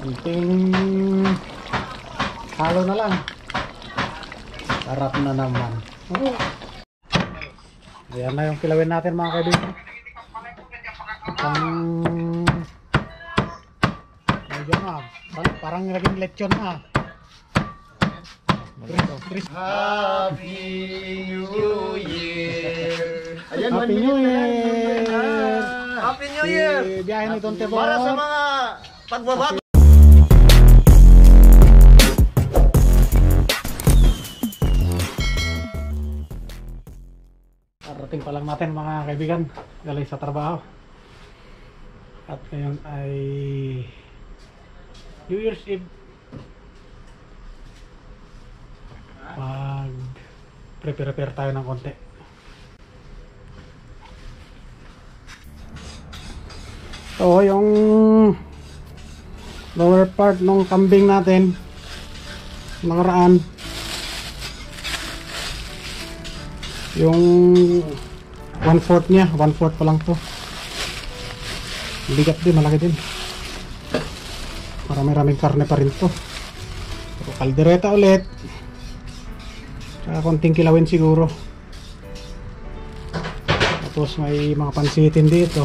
Kunting halo na lang. Sarap na naman. Ayan na yung kilawin natin mga kaibigan. Medyo na. Parang naging lechon na. Happy New Year! Ayan, Happy New Year! Happy New Year! Biyahe ni Don Tebor. Para sa mga pagbabago. Parating pa lang natin mga kaibigan, galing sa trabaho. At ngayon ay New Year's Eve. Prepare tayo ng konti. So yung lower part ng kambing natin nakaraan, yung 1/4 niya, 1/4 pa lang to. Bigat din, malaki din. Marami-raming karne pa rin to. So, kaldereta ulit. Saka konting kilawin siguro. Tapos may mga pansitin dito.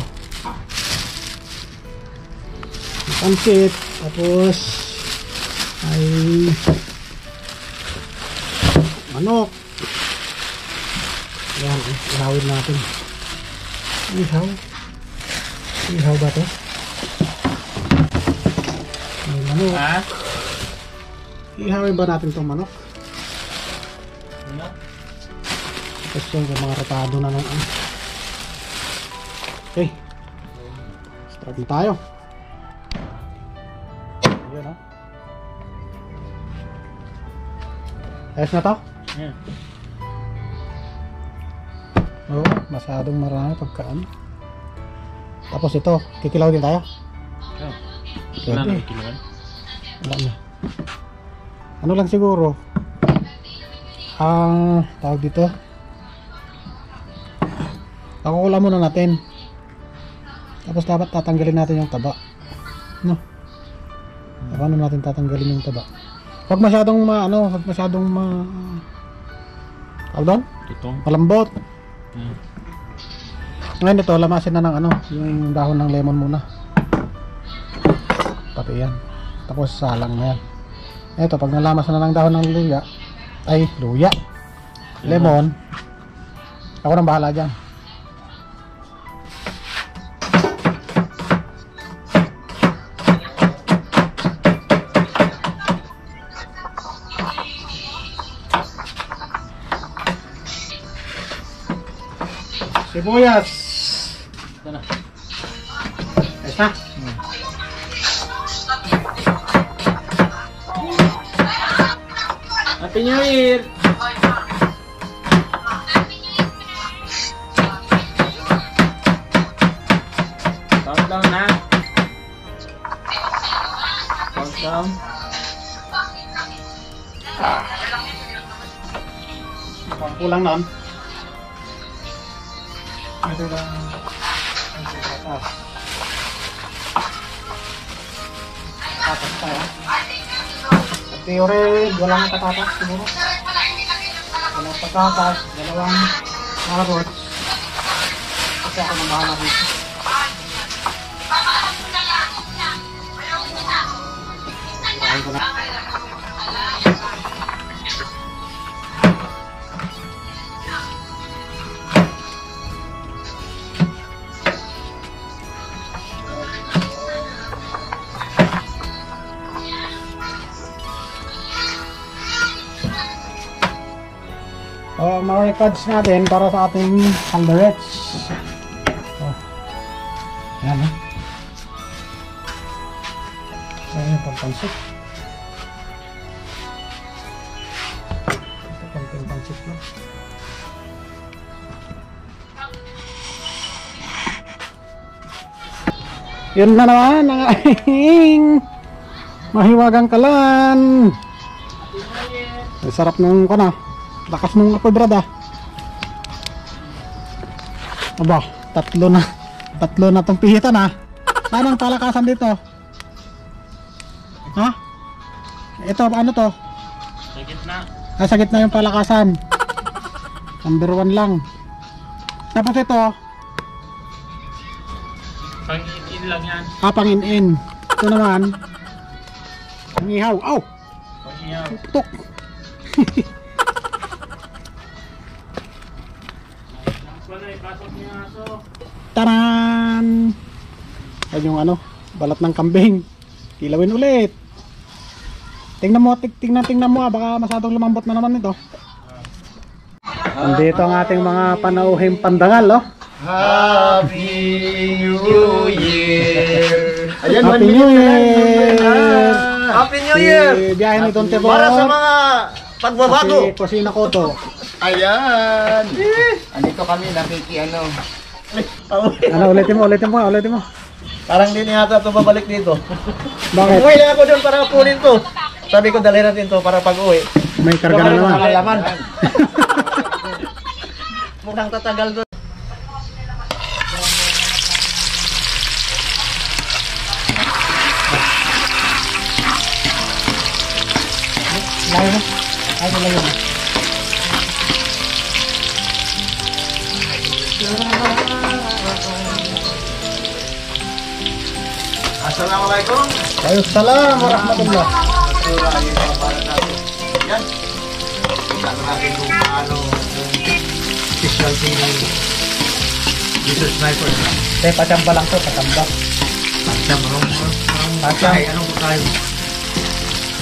May pansit. Tapos may manok. Ayan, ihawin natin. Ihaw ba to? May manok. Ihawin ba natin tong manok? Tapos yung mga ratado na naman. Okay, start na tayo. Ayan o. Ayos na to? Yeah. Oo, masyadong marami pagkaan. Tapos ito, kikilaw din tayo. Pwede. Wala na. Ano lang siguro, tawag dito, pakukula muna natin. Tapos dapat tatanggalin natin yung taba, no? Paano natin tatanggalin yung taba? Huwag masyadong huwag masyadong tawag doon? Malambot. Ngayon ito, lamasin na ng yung dahon ng lemon muna. Pati yan. Tapos salang na yan. Ito, pag nalamas na ng dahon ng luya, lemon, ako nang bahala dyan. Sibuyas. Ito na. Ayos na. Happy New Year! Countdown na. Countdown. Kulang nun. Ito lang. Tatas tayo. Theory, walang patatas siguro. Walang patatas, dalawang carrots. Kasi ako nang bahala dito. Kain ko na. Mga records natin para sa ating calderets. Yan ha. Ayan yung pagpansip. Ito konting pansip lang. Yun na naman ang aking mahiwagang kalan. Ay, sarap nung lakas nung apoy brada. Aba, tatlo na tong pihitan ha. Anong palakasan dito? Ha? Ito, ano to? Sa gitna. Sa gitna yung palakasan. Number 1 lang. Tapos ito, Pang-in lang yan. pang-in-in. Ito naman, ang ihaw. Aw! Pang-iyaw. Tuk! Wala, ipasok niya yung aso. Taran! Yan yung ano, balat ng kambing. Kilawin ulit. Tingnan mo, tingnan mo, baka masyadong lumambot na naman ito. Nandito ang ating mga panauhing pandangal, oh. Happy New Year! Ayan, Happy New Year! Happy New Year! Biyahe ni Don Tebor. Para sa mga pagbabago! Si Kusina Koto. Ayan! Andito kami nakikiano. Ano, ulitin mo. Parang hindi yata ito babalik dito. Bakit? Uwi na ako doon para kunin to. Sabi ko dalhin natin to para pag-uwi. May karga na naman. Malaman. Mukhang tatagal doon. Layo na. Ay, layo na. Assalamualaikum. Waalaikumsalam warahmatullah. Yan. Kita natin kung paano yung specialty ni Mr. Sniper. Pachamba lang to, pachamba. Pacam. Anong tayo?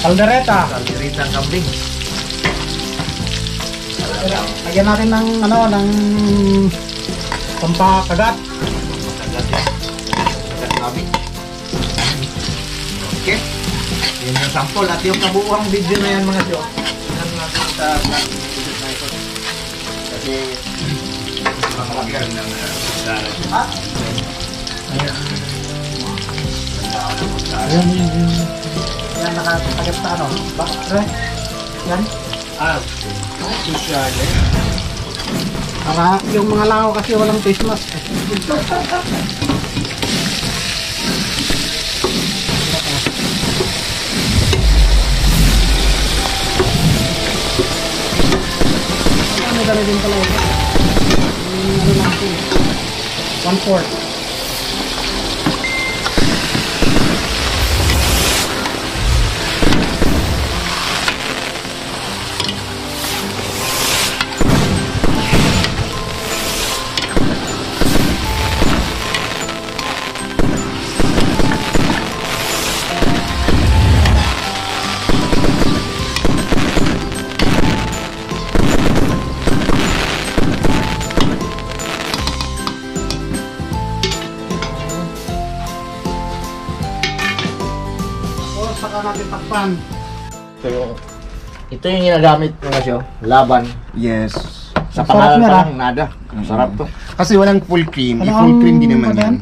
Kaldereta. Kalderita ng kambing. Lagyan natin ng ano, ng pampakagat. Kagat yan. Kagat kambing. Okay. Yan yung sample at yung kabuuang video na yan mga Diyo. Yan natin sa Mr. Sniper. Kasi mga Ayan, yan nakakagat sa ano. Bakit, pre? Yan. social eh. Para yung mga lao kasi walang face mask. Ano dami din pala ito? Ano lang ito? 1/4. Saka natin takpan. Ito yung ginagamit ko na siya, laban. Yes. Sa Sarap pangalan niya, pa lang, nada. Sarap to. Kasi walang full cream. Ano I-full ang cream din naman bagan? yan.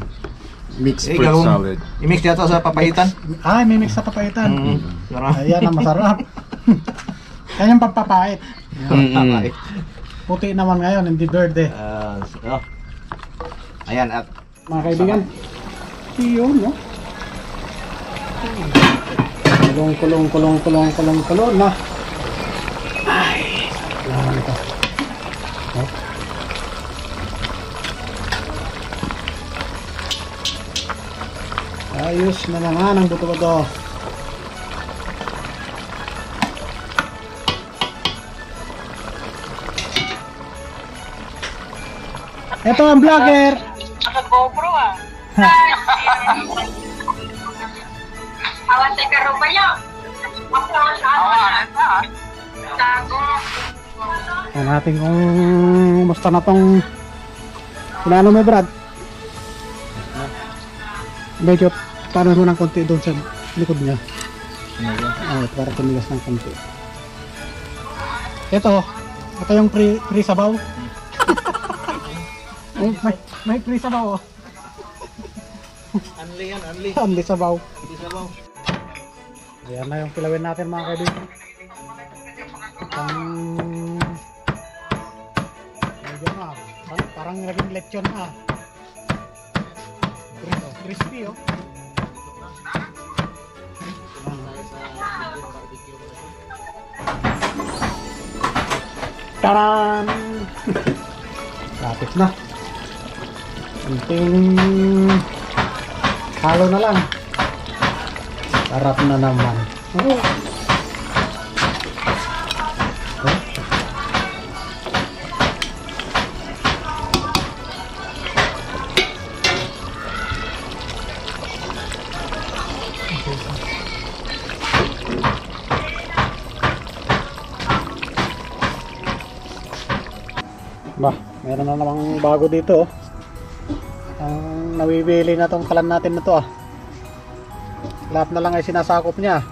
Mixed fruit salad. I-mix yata sa papaitan. Ay, may mix sa papaitan. Sarap. Ayan ang masarap. Yan yung pagpapait. Puti naman ngayon, hindi verde. Ayan, at Mga kaibigan, yun, no? Kulong na. Ay, kailangan ito. Oh. Ayos na naman ang buto-buto. Ito ang vlogger. Naka-GoPro ah. Awan sa karo ba yun? Tago. Tignan natin kung musta na tong pinano mo, Brad. Medyo paano mo ng konti doon sa likod niya. Para tumigas ng konti. Ito yung free sabaw. may free sabaw. Anli yan, anli. Only sabaw. Hindi sabaw. Ayan na yung kilawin natin mga kaibigan. Medyo na. Parang naging lechon na. Crispy oh. Taran! Lapit na. Kunting halo na lang. Sarap na naman. Oh. Bah, meron na namang bago dito. Ang nawibili na tong kalan natin na to ah. Lahat na lang ay sinasakop niya.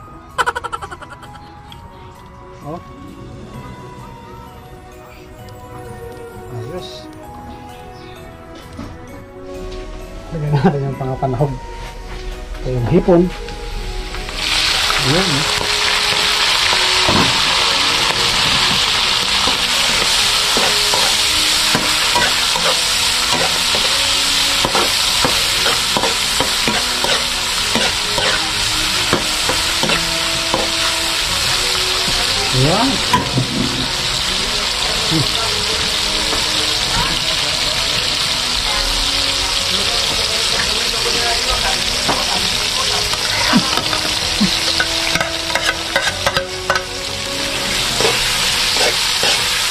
Oh. Ayos. Lagyan natin yung pangapanahog. Ito yung hipon. Ayan eh. Ayan.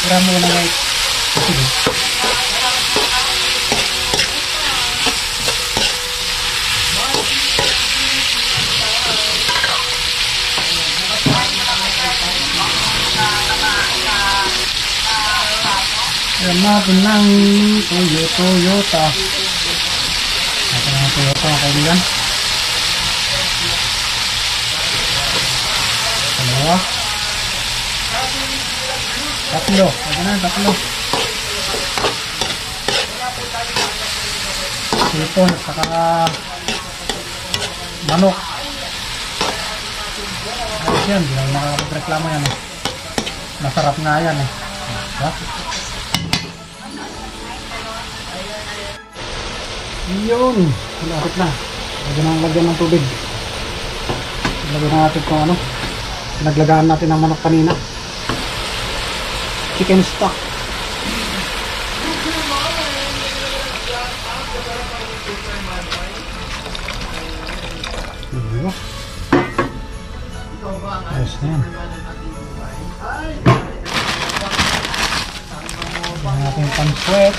Marami na guys. Yan natin ng Toyota. Natin ang Toyota kaibigan. Dalawa. Tatlo. Ito na, tatlo. Sipon, saka manok. Ayos yan, hindi lang nakapagreklamo yan eh. Masarap nga yan eh. Diba? Yun, malapit na. Lagyan ng tubig. Lagyan natin kung ano. Naglagaan natin ng manok kanina. Chicken stock. Diba? Ayos na yan. Lagyan natin yung panswet.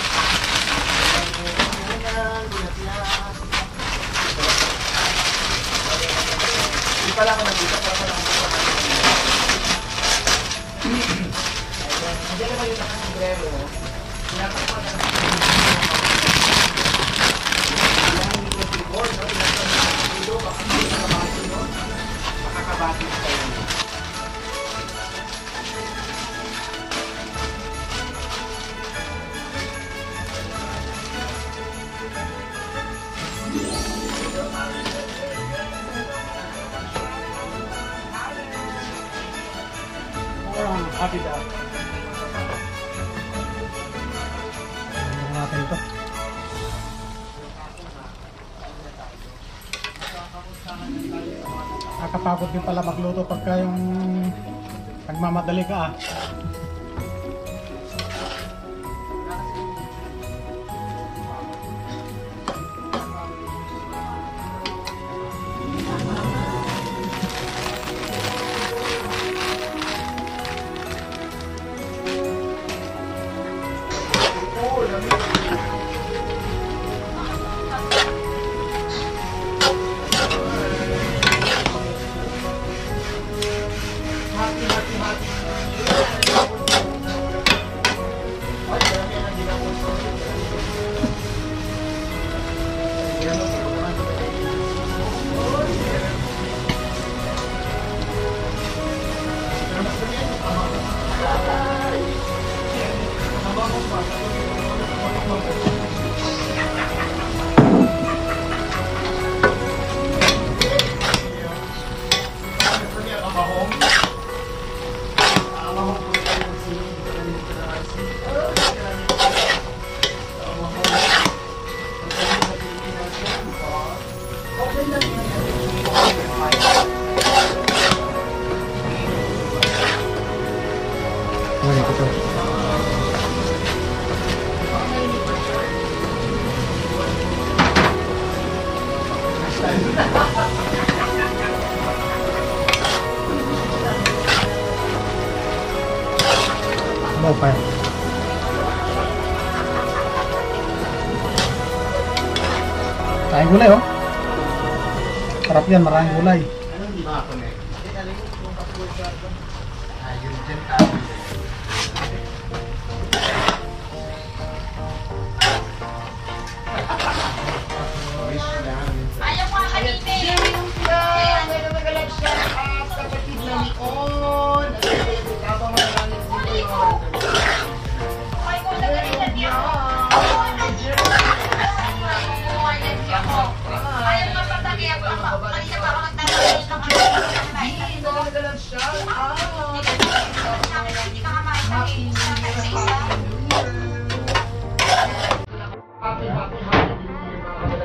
Happy daw. Ano natin ito? Nakakapagod din pala magluto pagka yung nagmamadali ka ah. low fire. Maraming gulay oh. Sarap yan, maraming gulay. Ano hindi makakonect? Ayun dyan tayo. Ayaw mo kakalipin. Kapatid na Leon. Habang maraming sila yun. Ay, kung nagalitan niya ako. Ayaw mapatagi ako. Kanina pa ako nagtatanggol ng hindi ka nga makitagi.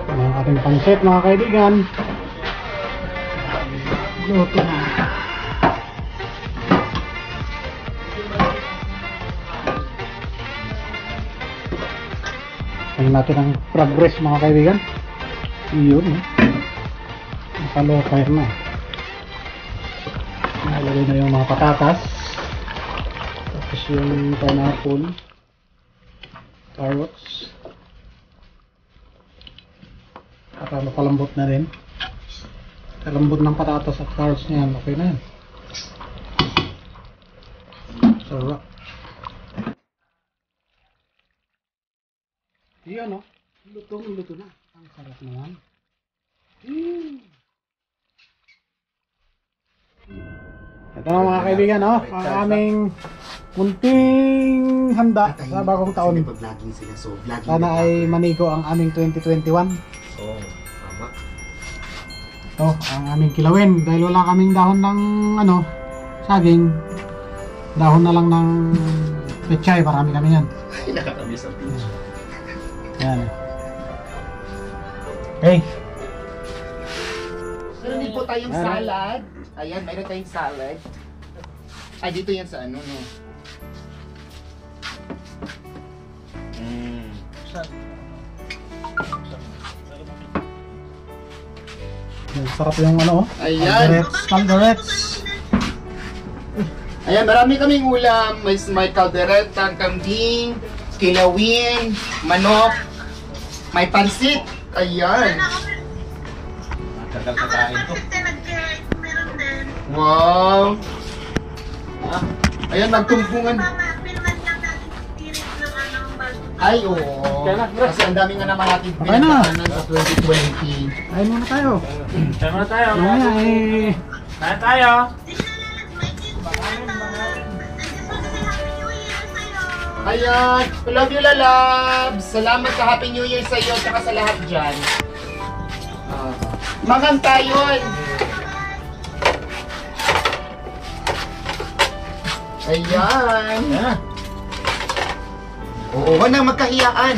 Ang ating pansit mga kaibigan. Luto na. Tingnan natin ang progress mga kaibigan. Iyon eh. Naka-low fire na. Nalagay na yung mga patatas. Tapos yung pineapple. Carrots. Para mapalambot na rin. Kalambot ng patatas at carrots niyan. Okay na yan. Sarap. Iyan o. Luto na. Ang sarap naman. Ito na mga kaibigan oh. Ang aming munting handa sa bagong taon. Pag-vlogging sila, so vlogging. Sana ay manigo ang aming 2021. Oo, tama. Ito, ang aming kilawin. Dahil wala kaming dahon ng saging. Dahon na lang ng pechay. Marami kami yan. Ay, nakatamis ang pinch. Yan. Okay. Meron din po tayong salad. Ayan, mayroon tayong salad. Ay, dito yan sa ano, no? Sarap yung Ayan. calderets. Ayan, marami kaming ulam. May caldereta, kambing, kilawin, manok, may pansit. Ayan. Matagal kakain to. Wow. Ayan, nagtumpungan. Ay, oo. Kasi ang dami nga naman natin Okay na. pinagdaanan sa 2020. Ayun muna tayo. Tama tayo. Mamaya eh. Kaya tayo. Ayan, love you lalabs. Salamat sa Happy New Year sa iyo at sa lahat dyan. Magang tayon. Ayan. Yan. Oo, huwag nang magkahiyaan.